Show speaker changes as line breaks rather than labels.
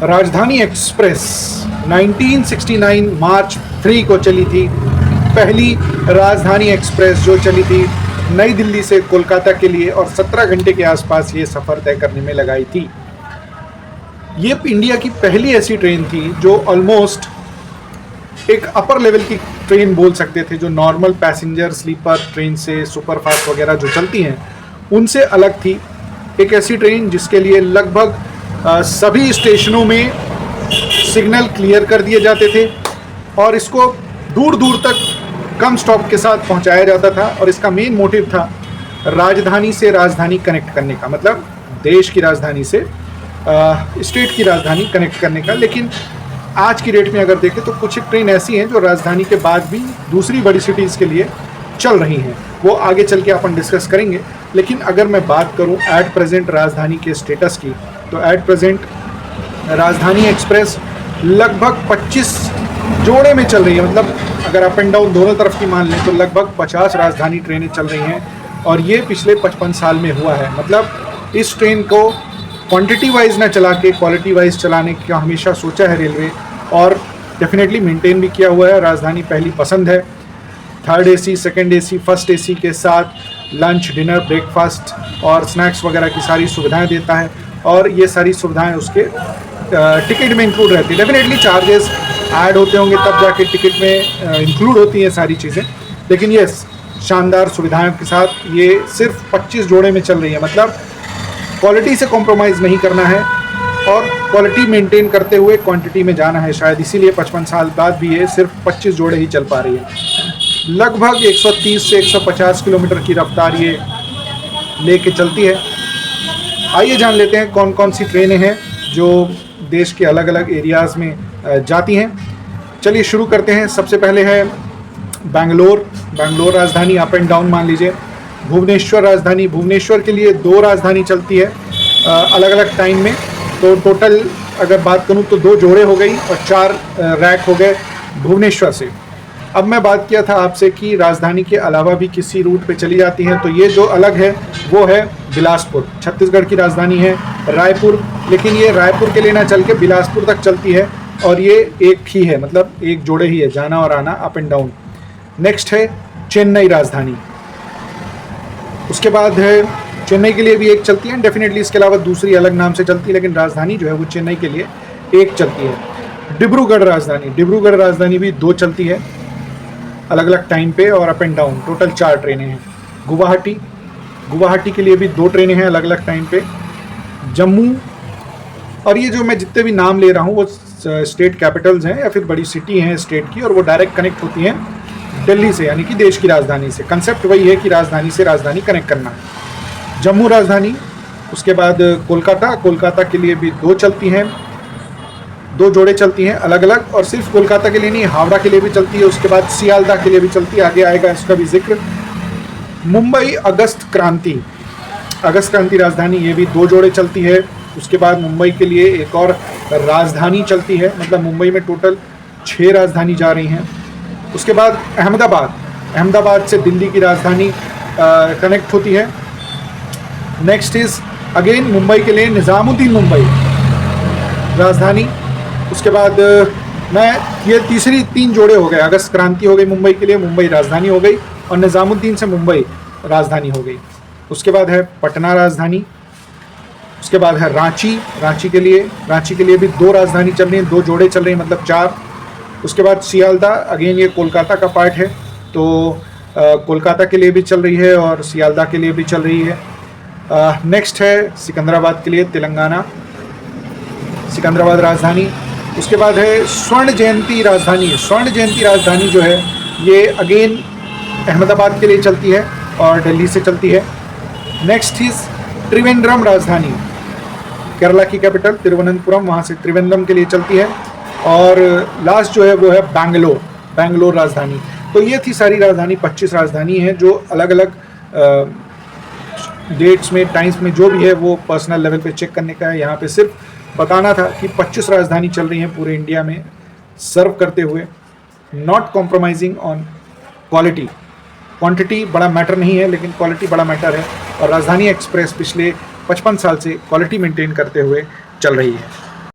राजधानी एक्सप्रेस 1969 मार्च 3 को चली थी। पहली राजधानी एक्सप्रेस जो चली थी नई दिल्ली से कोलकाता के लिए, और 17 घंटे के आसपास ये सफ़र तय करने में लगाई थी। ये इंडिया की पहली ऐसी ट्रेन थी जो ऑलमोस्ट एक अपर लेवल की ट्रेन बोल सकते थे, जो नॉर्मल पैसेंजर स्लीपर ट्रेन से सुपरफास्ट वगैरह जो चलती हैं उनसे अलग थी। एक ऐसी ट्रेन जिसके लिए लगभग सभी स्टेशनों में सिग्नल क्लियर कर दिए जाते थे और इसको दूर दूर तक कम स्टॉप के साथ पहुंचाया जाता था। और इसका मेन मोटिव था राजधानी से राजधानी कनेक्ट करने का, मतलब देश की राजधानी से स्टेट की राजधानी कनेक्ट करने का। लेकिन आज की डेट में अगर देखें तो कुछ एक ट्रेन ऐसी हैं जो राजधानी के बाद भी दूसरी बड़ी सिटीज़ के लिए चल रही हैं, वो आगे चल के अपन डिस्कस करेंगे। लेकिन अगर मैं बात करूं एट प्रेजेंट राजधानी के स्टेटस की, तो एट प्रेजेंट राजधानी एक्सप्रेस लगभग 25 जोड़े में चल रही है। मतलब अगर अप एंड डाउन दोनों तरफ की मान लें तो लगभग 50 राजधानी ट्रेनें चल रही हैं, और ये पिछले 55 साल में हुआ है। मतलब इस ट्रेन को क्वांटिटी वाइज ना चला के क्वालिटी वाइज चलाने का हमेशा सोचा है रेलवे, और डेफिनेटली मेंटेन भी किया हुआ है। राजधानी पहली पसंद है। Third AC, second AC, first AC के साथ लंच, डिनर, ब्रेकफास्ट और स्नैक्स वगैरह की सारी सुविधाएं देता है, और ये सारी सुविधाएं उसके टिकट में इंक्लूड रहती है। डेफिनेटली चार्जेस ऐड होते होंगे तब जाके टिकट में इंक्लूड होती हैं सारी चीज़ें, लेकिन ये शानदार सुविधाओं के साथ ये सिर्फ 25 जोड़े में चल रही है। मतलब क्वालिटी से कॉम्प्रोमाइज़ नहीं करना है और क्वालिटी मेंटेन करते हुए क्वांटिटी में जाना है, शायद इसीलिए 55 साल बाद भी ये सिर्फ 25 जोड़े ही चल पा रही है। लगभग 130 से 150 किलोमीटर की रफ्तार ये लेके चलती है। आइए जान लेते हैं कौन कौन सी ट्रेनें हैं जो देश के अलग अलग एरियाज़ में जाती हैं। चलिए शुरू करते हैं। सबसे पहले है बेंगलोर राजधानी, अप एंड डाउन मान लीजिए। भुवनेश्वर राजधानी, भुवनेश्वर के लिए 2 राजधानी चलती है अलग अलग टाइम में। तो टोटल अगर बात करूं तो 2 जोड़े हो गई और 4 रैक हो गए भुवनेश्वर से। अब मैं बात किया था आपसे कि राजधानी के अलावा भी किसी रूट पे चली जाती हैं, तो ये जो अलग है वो है बिलासपुर। छत्तीसगढ़ की राजधानी है रायपुर, लेकिन ये रायपुर के लिए ना चल के बिलासपुर तक चलती है, और ये एक ही है, मतलब एक जोड़े ही है, जाना और आना, अप एंड डाउन। नेक्स्ट है चेन्नई राजधानी। उसके बाद है चेन्नई के लिए भी एक चलती है, डेफिनेटली इसके अलावा दूसरी अलग नाम से चलती है, लेकिन राजधानी जो है वो चेन्नई के लिए एक चलती है। डिब्रूगढ़ राजधानी भी 2 चलती है अलग अलग टाइम पे और अप एंड डाउन। टोटल 4 ट्रेनें हैं। गुवाहाटी के लिए भी 2 ट्रेनें हैं अलग अलग टाइम पे। जम्मू, और ये जो मैं जितने भी नाम ले रहा हूँ वो स्टेट कैपिटल्स हैं या फिर बड़ी सिटी हैं स्टेट की, और वो डायरेक्ट कनेक्ट होती हैं दिल्ली से, यानी कि देश की राजधानी से। कंसेप्ट वही है कि राजधानी से राजधानी कनेक्ट करना है। जम्मू राजधानी, उसके बाद कोलकाता के लिए भी 2 चलती हैं, 2 जोड़े चलती हैं अलग अलग, और सिर्फ कोलकाता के लिए नहीं, हावड़ा के लिए भी चलती है। उसके बाद सियालदा के लिए भी चलती है, आगे आएगा इसका भी जिक्र। मुंबई अगस्त क्रांति राजधानी, ये भी 2 जोड़े चलती है। उसके बाद मुंबई के लिए एक और राजधानी चलती है, मतलब मुंबई में टोटल 6 राजधानी जा रही हैं। उसके बाद अहमदाबाद से दिल्ली की राजधानी कनेक्ट होती है। नेक्स्ट इज अगेन मुंबई के लिए निज़ामुद्दीन मुंबई राजधानी। उसके बाद ये 3 जोड़े हो गए। अगस्त क्रांति हो गई मुंबई के लिए, मुंबई राजधानी हो गई, और निज़ामुद्दीन से मुंबई राजधानी हो गई। उसके बाद है पटना राजधानी। उसके बाद है रांची के लिए भी 2 राजधानी चल रही हैं, 2 जोड़े चल रही हैं, मतलब 4। उसके बाद सियालदा, अगेन ये कोलकाता का पार्ट है, तो कोलकाता के लिए भी चल रही है और सियालदा के लिए भी चल रही है। नेक्स्ट है सिकंदराबाद के लिए तेलंगाना, सिकंदराबाद राजधानी। उसके बाद है स्वर्ण जयंती राजधानी जो है ये अगेन अहमदाबाद के लिए चलती है और दिल्ली से चलती है। नेक्स्ट इज त्रिवेंद्रम राजधानी, केरला की कैपिटल तिरुवनंतपुरम, वहाँ से त्रिवेंद्रम के लिए चलती है। और लास्ट जो है वो है बैंगलोर राजधानी। तो ये थी सारी राजधानी, 25 राजधानी हैं जो अलग अलग डेट्स में, टाइम्स में, जो भी है वो पर्सनल लेवल पे चेक करने का है। यहाँ पे सिर्फ बताना था कि 25 राजधानी चल रही हैं पूरे इंडिया में सर्व करते हुए, not compromising on quality. Quantity बड़ा मैटर नहीं है, लेकिन क्वालिटी बड़ा मैटर है, और राजधानी एक्सप्रेस पिछले 55 साल से क्वालिटी मेंटेन करते हुए चल रही है।